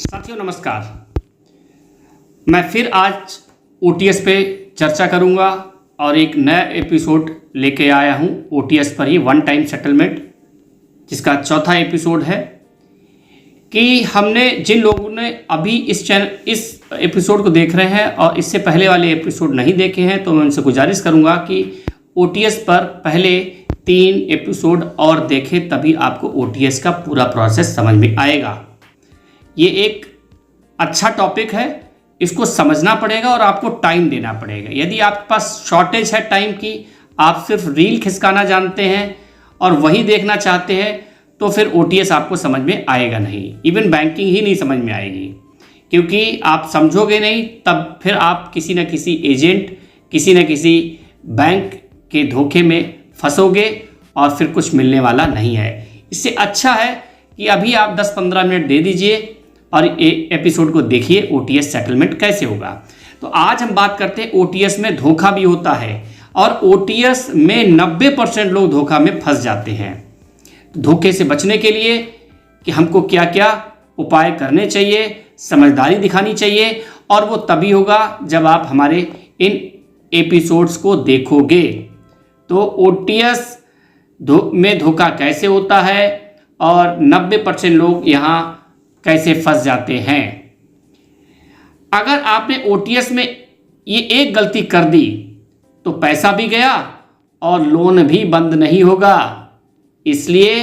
साथियों नमस्कार। मैं फिर आज ओटीएस पे चर्चा करूंगा और एक नया एपिसोड लेके आया हूं ओटीएस पर ही, वन टाइम सेटलमेंट, जिसका चौथा एपिसोड है। कि हमने जिन लोगों ने अभी इस एपिसोड को देख रहे हैं और इससे पहले वाले एपिसोड नहीं देखे हैं, तो मैं उनसे गुजारिश करूंगा कि ओटीएस पर पहले 3 एपिसोड और देखें, तभी आपको ओटीएस का पूरा प्रोसेस समझ में आएगा। ये एक अच्छा टॉपिक है, इसको समझना पड़ेगा और आपको टाइम देना पड़ेगा। यदि आपके पास शॉर्टेज है टाइम की, आप सिर्फ रील खिसकाना जानते हैं और वही देखना चाहते हैं, तो फिर ओटीएस आपको समझ में आएगा नहीं। इवन बैंकिंग ही नहीं समझ में आएगी, क्योंकि आप समझोगे नहीं, तब फिर आप किसी न किसी एजेंट, किसी न किसी बैंक के धोखे में फंसोगे और फिर कुछ मिलने वाला नहीं है। इससे अच्छा है कि अभी आप 10-15 मिनट दे दीजिए और एपिसोड को देखिए ओटीएस सेटलमेंट कैसे होगा। तो आज हम बात करते हैं ओटीएस में धोखा भी होता है और ओटीएस में 90% लोग धोखा में फंस जाते हैं। धोखे से बचने के लिए कि हमको क्या क्या उपाय करने चाहिए, समझदारी दिखानी चाहिए, और वो तभी होगा जब आप हमारे इन एपिसोड्स को देखोगे। तो ओटीएस में धोखा कैसे होता है और 90% लोग यहाँ कैसे फंस जाते हैं। अगर आपने ओटीएस में ये एक गलती कर दी तो पैसा भी गया और लोन भी बंद नहीं होगा। इसलिए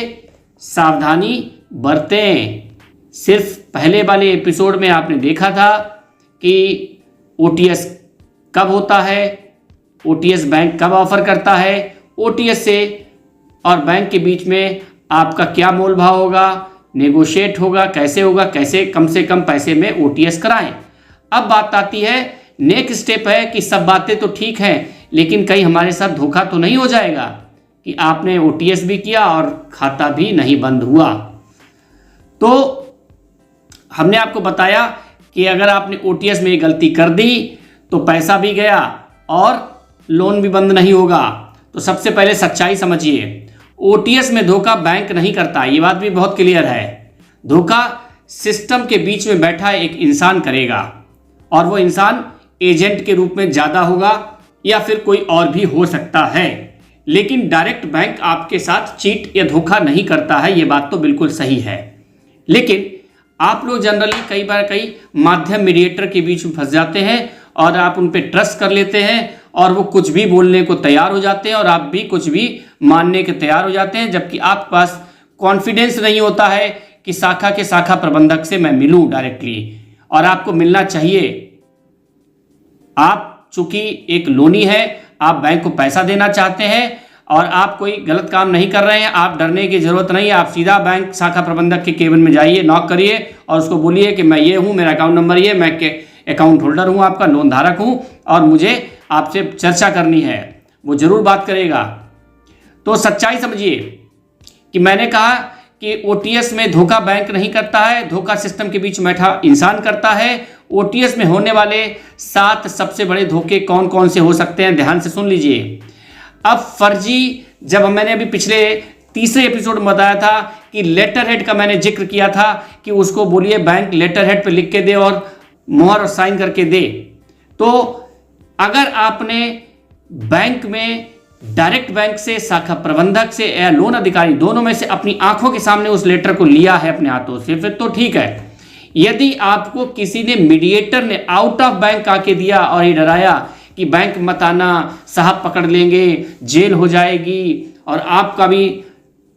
सावधानी बरतें। सिर्फ पहले वाले एपिसोड में आपने देखा था कि ओटीएस कब होता है, ओटीएस बैंक कब ऑफर करता है, ओटीएस से और बैंक के बीच में आपका क्या मोल भाव होगा, नेगोशिएट होगा, कैसे कम से कम पैसे में ओटीएस कराएं। अब बात आती है, नेक्स्ट स्टेप है कि सब बातें तो ठीक हैं, लेकिन कहीं हमारे साथ धोखा तो नहीं हो जाएगा कि आपने ओटीएस भी किया और खाता भी नहीं बंद हुआ। तो हमने आपको बताया कि अगर आपने ओटीएस में गलती कर दी तो पैसा भी गया और लोन भी बंद नहीं होगा। तो सबसे पहले सच्चाई समझिए, ओटीएस में धोखा बैंक नहीं करता, ये बात भी बहुत क्लियर है। धोखा सिस्टम के बीच में बैठा एक इंसान करेगा, और वो इंसान एजेंट के रूप में ज़्यादा होगा या फिर कोई और भी हो सकता है। लेकिन डायरेक्ट बैंक आपके साथ चीट या धोखा नहीं करता है, ये बात तो बिल्कुल सही है। लेकिन आप लोग जनरली कई माध्यम मीडिएटर के बीच में फंस जाते हैं और आप उन पर ट्रस्ट कर लेते हैं और वो कुछ भी बोलने को तैयार हो जाते हैं और आप भी कुछ भी मानने के तैयार हो जाते हैं, जबकि आपके पास कॉन्फिडेंस नहीं होता है कि शाखा के शाखा प्रबंधक से मैं मिलूं डायरेक्टली, और आपको मिलना चाहिए। आप चूंकि एक लोनी है, आप बैंक को पैसा देना चाहते हैं और आप कोई गलत काम नहीं कर रहे हैं, आप डरने की जरूरत नहीं है। आप सीधा बैंक शाखा प्रबंधक के केबिन में जाइए, नॉक करिए और उसको बोलिए कि मैं ये हूँ, मेरा अकाउंट नंबर ये, मैं अकाउंट होल्डर हूँ, आपका लोन धारक हूँ और मुझे आपसे चर्चा करनी है। वो जरूर बात करेगा। तो सच्चाई समझिए कि मैंने कहा कि ओटीएस में धोखा बैंक नहीं करता है, धोखा सिस्टम के बीच बैठा इंसान करता है। ओटीएस में होने वाले 7 सबसे बड़े धोखे कौन कौन से हो सकते हैं, ध्यान से सुन लीजिए। अब फर्जी, जब मैंने अभी पिछले तीसरे एपिसोड में बताया था कि लेटर हेड का मैंने जिक्र किया था कि उसको बोलिए बैंक लेटर हेड पे लिख के दे और मोहर और साइन करके दे। तो अगर आपने बैंक में डायरेक्ट बैंक से, शाखा प्रबंधक से या लोन अधिकारी, दोनों में से अपनी आंखों के सामने उस लेटर को लिया है अपने हाथों से, फिर तो ठीक है। यदि आपको किसी ने, मीडिएटर ने आउट ऑफ बैंक आके दिया और ये डराया कि बैंक मत आना, साहब पकड़ लेंगे, जेल हो जाएगी, और आपका भी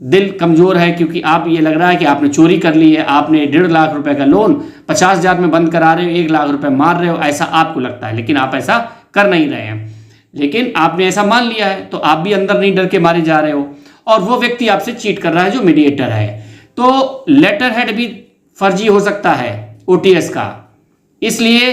दिल कमजोर है क्योंकि आप ये लग रहा है कि आपने चोरी कर ली है, आपने 1.5 लाख रुपए का लोन 50,000 में बंद करा रहे हो, 1 लाख रुपए मार रहे हो, ऐसा आपको लगता है, लेकिन आप ऐसा कर नहीं रहे हैं। लेकिन आपने ऐसा मान लिया है, तो आप भी अंदर नहीं डर के मारे जा रहे हो और वो व्यक्ति आपसे चीट कर रहा है जो मीडिएटर है। तो लेटर हेड भी फर्जी हो सकता है ओटीएस का। इसलिए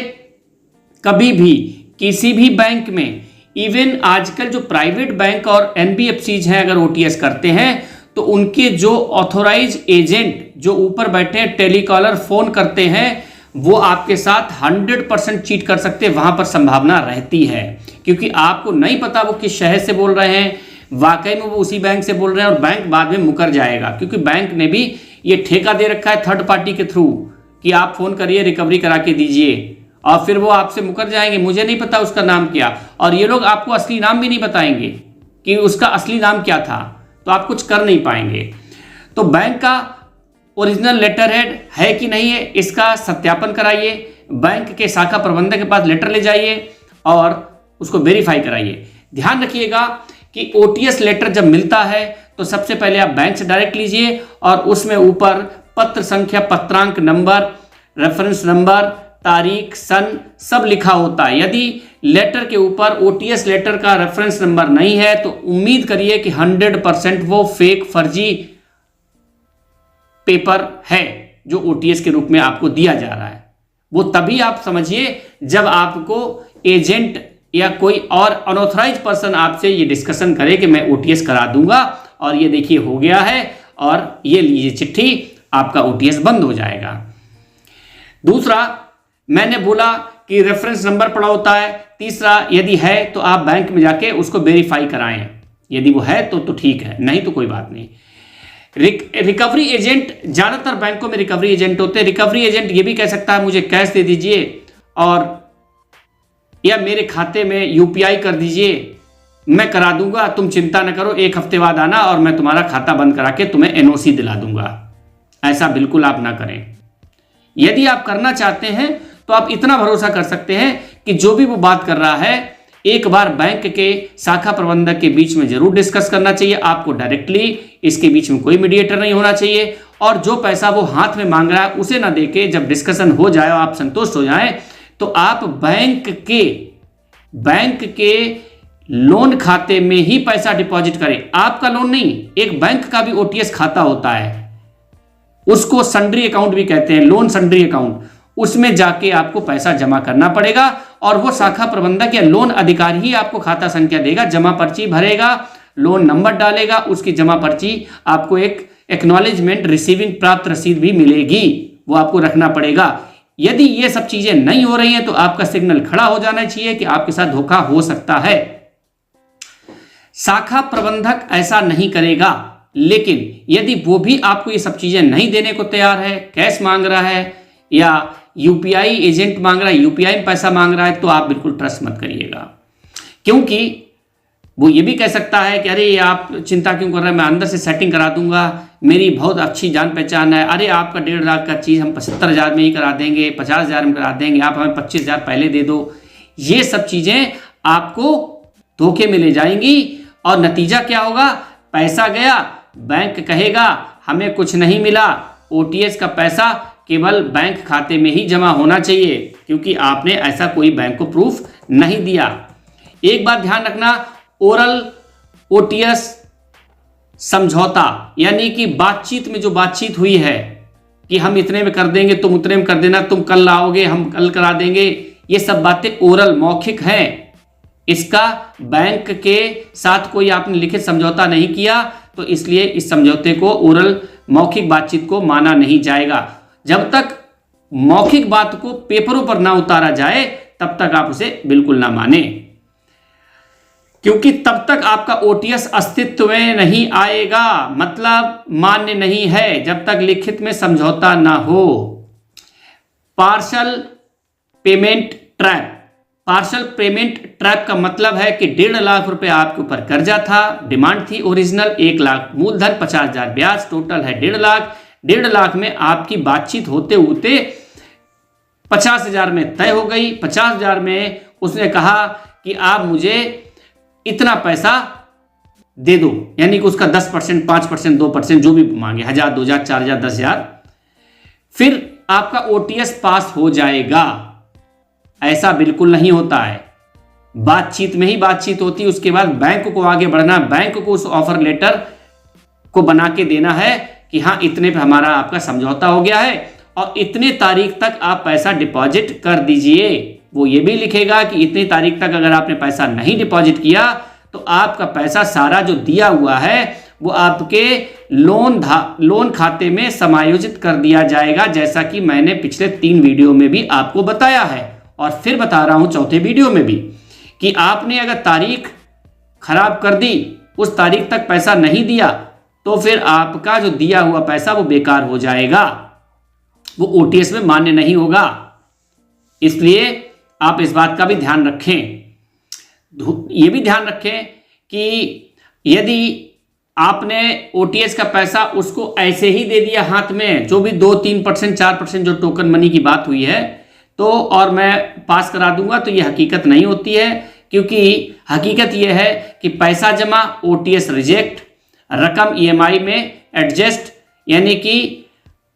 कभी भी किसी भी बैंक में, इवन आजकल जो प्राइवेट बैंक और एनबीएफसीज हैं, अगर ओटीएस करते हैं तो उनके जो ऑथोराइज एजेंट जो ऊपर बैठे टेलीकॉलर फोन करते हैं, वो आपके साथ 100% चीट कर सकते हैं। वहां पर संभावना रहती है, क्योंकि आपको नहीं पता वो किस शहर से बोल रहे हैं, वाकई में वो उसी बैंक से बोल रहे हैं और बैंक बाद में मुकर जाएगा, क्योंकि बैंक ने भी ये ठेका दे रखा है थर्ड पार्टी के थ्रू कि आप फ़ोन करिए रिकवरी करा के दीजिए, और फिर वो आपसे मुकर जाएंगे, मुझे नहीं पता उसका नाम क्या, और ये लोग आपको असली नाम भी नहीं बताएंगे कि उसका असली नाम क्या था, तो आप कुछ कर नहीं पाएंगे। तो बैंक का ओरिजिनल लेटर हेड है कि नहीं है, इसका सत्यापन कराइए, बैंक के शाखा प्रबंधक के पास लेटर ले जाइए और उसको वेरीफाई कराइए। ध्यान रखिएगा कि ओटीएस लेटर जब मिलता है तो सबसे पहले आप बैंक से डायरेक्ट लीजिए, और उसमें ऊपर पत्र संख्या, पत्रांक नंबर, रेफरेंस नंबर, तारीख, सन सब लिखा होता है। यदि लेटर के ऊपर ओटीएस लेटर का रेफरेंस नंबर नहीं है तो उम्मीद करिए कि 100% वो फेक, फर्जी पेपर है जो ओटीएस के रूप में आपको दिया जा रहा है। वो तभी आप समझिए जब आपको एजेंट या कोई और अनऑथराइज पर्सन आपसे ये डिस्कशन करे कि मैं ओटीएस करा दूंगा, और ये देखिए हो गया है, और ये लीजिए चिट्ठी, आपका ओटीएस बंद हो जाएगा। दूसरा, मैंने बोला कि रेफरेंस नंबर पड़ा होता है। तीसरा, यदि है तो आप बैंक में जाके उसको वेरीफाई कराएं, यदि वो है तो ठीक है, नहीं तो कोई बात नहीं। रिकवरी एजेंट, ज़्यादातर बैंकों में रिकवरी एजेंट होते हैं। रिकवरी एजेंट ये भी कह सकता है मुझे कैश दे दीजिए, और या मेरे खाते में यूपीआई कर दीजिए, मैं करा दूंगा, तुम चिंता न करो, 1 हफ्ते बाद आना और मैं तुम्हारा खाता बंद करा के तुम्हें एनओसी दिला दूंगा। ऐसा बिल्कुल आप ना करें। यदि आप करना चाहते हैं तो आप इतना भरोसा कर सकते हैं कि जो भी वो बात कर रहा है एक बार बैंक के शाखा प्रबंधक के बीच में जरूर डिस्कस करना चाहिए। आपको डायरेक्टली इसके बीच में कोई मीडिएटर नहीं होना चाहिए, और जो पैसा वो हाथ में मांग रहा है उसे ना देके जब डिस्कशन हो जाए और आप संतुष्ट हो जाएं तो आप बैंक के लोन खाते में ही पैसा डिपॉजिट करें। आपका लोन नहीं, एक बैंक का भी ओटीएस खाता होता है, उसको सन्ड्री अकाउंट भी कहते हैं, लोन सन्ड्री अकाउंट। उसमें जाके आपको पैसा जमा करना पड़ेगा, और वो शाखा प्रबंधक या लोन अधिकारी ही आपको खाता संख्या देगा, जमा पर्ची भरेगा, लोन नंबर डालेगा, उसकी जमा पर्ची आपको एक एक्नॉलेजमेंट रिसीविंग प्राप्त रसीद भी मिलेगी, वो आपको रखना पड़ेगा। यदि ये सब चीजें नहीं हो रही हैं तो आपका सिग्नल खड़ा हो जाना चाहिए कि आपके साथ धोखा हो सकता है। शाखा प्रबंधक ऐसा नहीं करेगा, लेकिन यदि वो भी आपको ये सब चीजें नहीं देने को तैयार है, कैश मांग रहा है या यूपीआई एजेंट मांग रहा है, यूपीआई में पैसा मांग रहा है, तो आप बिल्कुल ट्रस्ट मत करिएगा, क्योंकि वो ये भी कह सकता है कि अरे ये आप चिंता क्यों कर रहे हैं, मैं अंदर से सेटिंग करा दूंगा, मेरी बहुत अच्छी जान पहचान है, अरे आपका 1.5 लाख का चीज़ हम 75,000 में ही करा देंगे, 50,000 में करा देंगे, आप हमें 25,000 पहले दे दो। ये सब चीज़ें आपको धोखे में ले जाएंगी, और नतीजा क्या होगा, पैसा गया, बैंक कहेगा हमें कुछ नहीं मिला, ओटीएस का पैसा केवल बैंक खाते में ही जमा होना चाहिए, क्योंकि आपने ऐसा कोई बैंक को प्रूफ नहीं दिया। एक बात ध्यान रखना, ओरल ओटीएस समझौता, यानी कि बातचीत में जो बातचीत हुई है कि हम इतने में कर देंगे, तुम उतने में कर देना, तुम कल आओगे हम कल करा देंगे, ये सब बातें ओरल मौखिक हैं। इसका बैंक के साथ कोई आपने लिखित समझौता नहीं किया, तो इसलिए इस समझौते को, ओरल मौखिक बातचीत को माना नहीं जाएगा। जब तक मौखिक बात को पेपरों पर ना उतारा जाए तब तक आप उसे बिल्कुल ना माने, क्योंकि तब तक आपका ओटीएस अस्तित्व में नहीं आएगा, मतलब मान्य नहीं है जब तक लिखित में समझौता ना हो। Partial payment trap, partial payment trap का मतलब है कि 1.5 लाख रुपए आपके ऊपर कर्जा था, डिमांड थी ओरिजिनल 1 लाख मूलधन, 50,000 ब्याज, टोटल है 1.5 लाख। 1.5 लाख में आपकी बातचीत होते होते 50,000 में तय हो गई। 50,000 में उसने कहा कि आप मुझे इतना पैसा दे दो, यानी कि उसका 10%, 5%, 2% जो भी मांगे, 1,000, 2,000, 4,000, 10,000, फिर आपका ओटीएस पास हो जाएगा। ऐसा बिल्कुल नहीं होता है, बातचीत में ही बातचीत होती है, उसके बाद बैंक को आगे बढ़ना, बैंक को उस ऑफर लेटर को बना के देना है कि हाँ इतने पे हमारा आपका समझौता हो गया है और इतने तारीख तक आप पैसा डिपॉजिट कर दीजिए। वो ये भी लिखेगा कि इतनी तारीख तक अगर आपने पैसा नहीं डिपॉजिट किया तो आपका पैसा सारा जो दिया हुआ है वो आपके लोन खाते में समायोजित कर दिया जाएगा, जैसा कि मैंने पिछले 3 वीडियो में भी आपको बताया है और फिर बता रहा हूं चौथे वीडियो में भी कि आपने अगर तारीख खराब कर दी, उस तारीख तक पैसा नहीं दिया, तो फिर आपका जो दिया हुआ पैसा वो बेकार हो जाएगा। वो ओटीएस में मान्य नहीं होगा। इसलिए आप इस बात का भी ध्यान रखें। ये भी ध्यान रखें कि यदि आपने ओटीएस का पैसा उसको ऐसे ही दे दिया हाथ में, जो भी 2-3%, 4% जो टोकन मनी की बात हुई है, तो और मैं पास करा दूंगा, तो ये हकीकत नहीं होती है। क्योंकि हकीकत ये है कि पैसा जमा, ओटीएस रिजेक्ट, रकम ईएमआई में एडजस्ट, यानी कि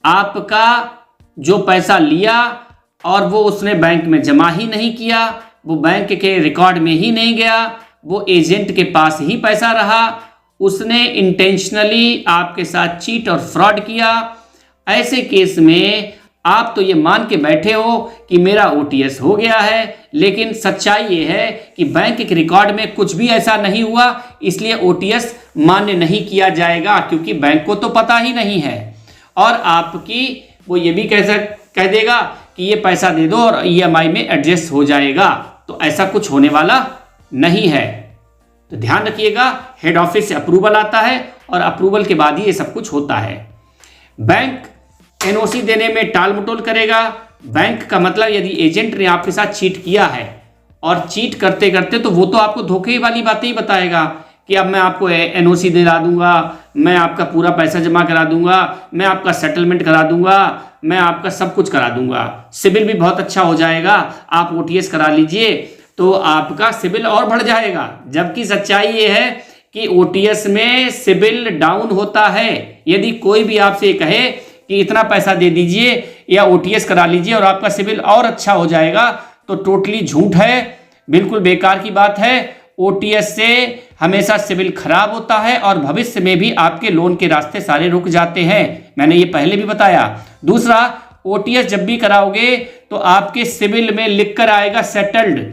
आपका जो पैसा लिया और वो उसने बैंक में जमा ही नहीं किया, वो बैंक के रिकॉर्ड में ही नहीं गया, वो एजेंट के पास ही पैसा रहा, उसने इंटेंशनली आपके साथ चीट और फ्रॉड किया। ऐसे केस में आप तो ये मान के बैठे हो कि मेरा ओटीएस हो गया है, लेकिन सच्चाई ये है कि बैंक के रिकॉर्ड में कुछ भी ऐसा नहीं हुआ, इसलिए ओटीएस मान्य नहीं किया जाएगा, क्योंकि बैंक को तो पता ही नहीं है। और आपकी वो ये भी कह देगा कि ये पैसा दे दो और ईएमआई में एडजस्ट हो जाएगा, तो ऐसा कुछ होने वाला नहीं है। तो ध्यान रखिएगा, हेड ऑफिस से अप्रूवल आता है और अप्रूवल के बाद ही ये सब कुछ होता है। बैंक एनओसी देने में टाल मटोल करेगा। बैंक का मतलब, यदि एजेंट ने आपके साथ चीट किया है और चीट करते करते, तो वो तो आपको धोखे वाली बातें ही बताएगा कि अब मैं आपको एनओसी दिला दूंगा, मैं आपका पूरा पैसा जमा करा दूंगा, मैं आपका सेटलमेंट करा दूंगा, मैं आपका सब कुछ करा दूंगा, सिबिल भी बहुत अच्छा हो जाएगा, आप ओटीएस करा लीजिए तो आपका सिबिल और बढ़ जाएगा। जबकि सच्चाई ये है कि ओटीएस में सिबिल डाउन होता है। यदि कोई भी आपसे कहे कि इतना पैसा दे दीजिए या ओटीएस करा लीजिए और आपका सिबिल और अच्छा हो जाएगा, तो टोटली झूठ है, बिल्कुल बेकार की बात है। ओटीएस से हमेशा सिबिल खराब होता है और भविष्य में भी आपके लोन के रास्ते सारे रुक जाते हैं। मैंने ये पहले भी बताया। दूसरा, ओटीएस जब भी कराओगे तो आपके सिबिल में लिखकर आएगा सेटल्ड,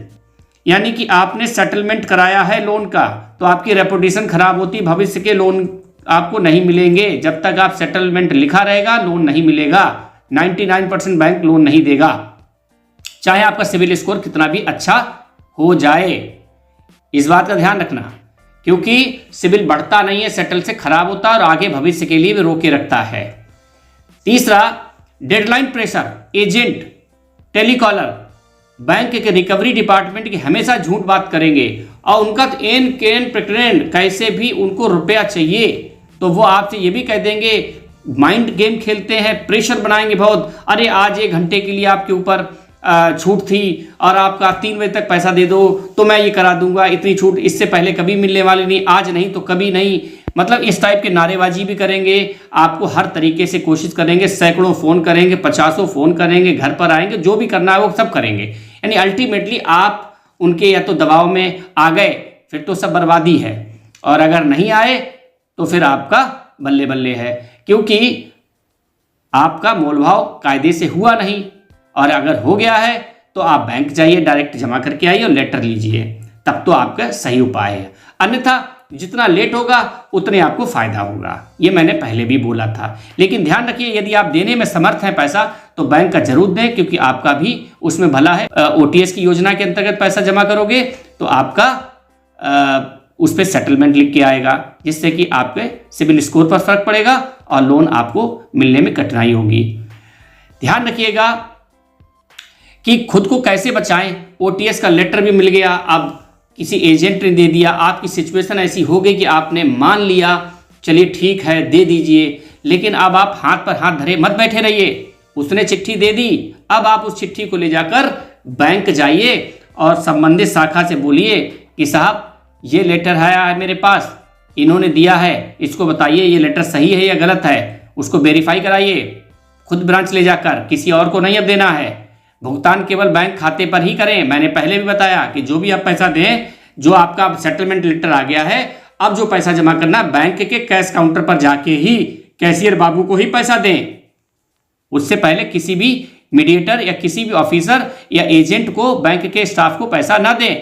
यानी कि आपने सेटलमेंट कराया है लोन का, तो आपकी रेपुटेशन खराब होती, भविष्य के लोन आपको नहीं मिलेंगे। जब तक आप सेटलमेंट लिखा रहेगा, लोन नहीं मिलेगा। 99% बैंक लोन नहीं देगा, चाहे आपका सिविल स्कोर कितना भी अच्छा हो जाए। इस बात का ध्यान रखना, क्योंकि सिविल बढ़ता नहीं है, सेटल से खराब होता है और आगे भविष्य के लिए भी रोके रखता है। तीसरा, deadline pressure, agent, telecaller, bank के रिकवरी डिपार्टमेंट की हमेशा झूठ बात करेंगे और उनका तो एन केन प्रेटेंड कैसे भी उनको रुपया चाहिए, तो वो आपसे ये भी कह देंगे, माइंड गेम खेलते हैं, प्रेशर बनाएंगे बहुत। अरे आज 1 घंटे के लिए आपके ऊपर छूट थी और आपका 3 बजे तक पैसा दे दो तो मैं ये करा दूंगा, इतनी छूट इससे पहले कभी मिलने वाली नहीं, आज नहीं तो कभी नहीं। मतलब इस टाइप के नारेबाजी भी करेंगे, आपको हर तरीके से कोशिश करेंगे, सैकड़ों फ़ोन करेंगे, 50 फ़ोन करेंगे, घर पर आएंगे, जो भी करना है वो सब करेंगे। यानी अल्टीमेटली आप उनके या तो दबाव में आ गए, फिर तो सब बर्बादी है, और अगर नहीं आए तो फिर आपका बल्ले बल्ले है, क्योंकि आपका मोलभाव कायदे से हुआ नहीं। और अगर हो गया है तो आप बैंक जाइए, डायरेक्ट जमा करके आइए और लेटर लीजिए, तब तो आपका सही उपाय है। अन्यथा जितना लेट होगा उतने आपको फायदा होगा, ये मैंने पहले भी बोला था। लेकिन ध्यान रखिए, यदि आप देने में समर्थ हैं पैसा तो बैंक का जरूर दें, क्योंकि आपका भी उसमें भला है। ओटीएस की योजना के अंतर्गत पैसा जमा करोगे तो आपका उस पर सेटलमेंट लिख के आएगा, जिससे कि आपके सिबिल स्कोर पर फर्क पड़ेगा और लोन आपको मिलने में कठिनाई होगी। ध्यान रखिएगा कि खुद को कैसे बचाएं। ओटीएस का लेटर भी मिल गया, अब किसी एजेंट ने दे दिया, आपकी सिचुएशन ऐसी हो गई कि आपने मान लिया, चलिए ठीक है दे दीजिए, लेकिन अब आप हाथ पर हाथ धरे मत बैठे रहिए। उसने चिट्ठी दे दी, अब आप उस चिट्ठी को ले जाकर बैंक जाइए और संबंधित शाखा से बोलिए कि साहब ये लेटर आया है मेरे पास, इन्होंने दिया है, इसको बताइए ये लेटर सही है या गलत है, उसको वेरीफाई कराइए। खुद ब्रांच ले जाकर, किसी और को नहीं अब देना है। भुगतान केवल बैंक खाते पर ही करें। मैंने पहले भी बताया कि जो भी आप पैसा दें, जो आपका सेटलमेंट लेटर आ गया है, अब जो पैसा जमा करना बैंक के कैश काउंटर पर जाके ही कैशियर बाबू को ही पैसा दें। उससे पहले किसी भी मीडिएटर या किसी भी ऑफिसर या एजेंट को, बैंक के स्टाफ को पैसा ना दें।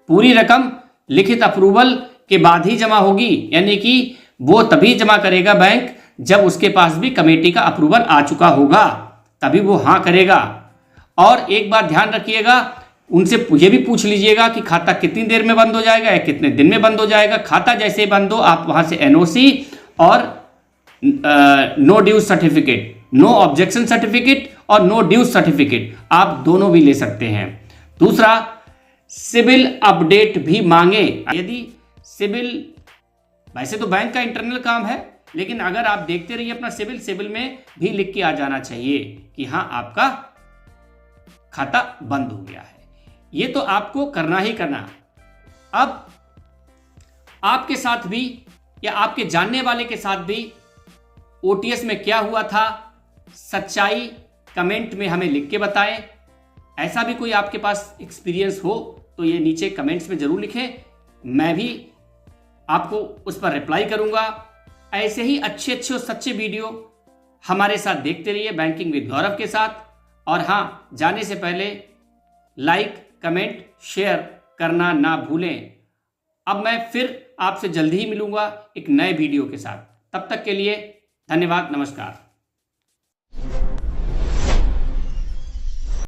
पूरी रकम लिखित अप्रूवल के बाद ही जमा होगी, यानी कि वो तभी जमा करेगा बैंक जब उसके पास भी कमेटी का अप्रूवल आ चुका होगा, तभी वो हाँ करेगा। और एक बात ध्यान रखिएगा, उनसे ये भी पूछ लीजिएगा कि खाता कितनी देर में बंद हो जाएगा या कितने दिन में बंद हो जाएगा। खाता जैसे बंद हो, आप वहाँ से एनओसी और no dues certificate no objection certificate और नो ड्यूज सर्टिफिकेट, आप दोनों भी ले सकते हैं। दूसरा, सिबिल अपडेट भी मांगे। यदि सिबिल, वैसे तो बैंक का इंटरनल काम है, लेकिन अगर आप देखते रहिए अपना सिबिल में भी लिख के आ जाना चाहिए कि हाँ आपका खाता बंद हो गया है। ये तो आपको करना ही करना। अब आपके साथ भी या आपके जानने वाले के साथ भी ओटीएस में क्या हुआ था, सच्चाई कमेंट में हमें लिख के बताएं। ऐसा भी कोई आपके पास एक्सपीरियंस हो तो ये नीचे कमेंट्स में जरूर लिखें, मैं भी आपको उस पर रिप्लाई करूंगा। ऐसे ही अच्छे अच्छे और सच्चे वीडियो हमारे साथ देखते रहिए बैंकिंग विद गौरव के साथ। और हाँ, जाने से पहले लाइक, कमेंट, शेयर करना ना भूलें। अब मैं फिर आपसे जल्दी ही मिलूंगा एक नए वीडियो के साथ। तब तक के लिए धन्यवाद, नमस्कार।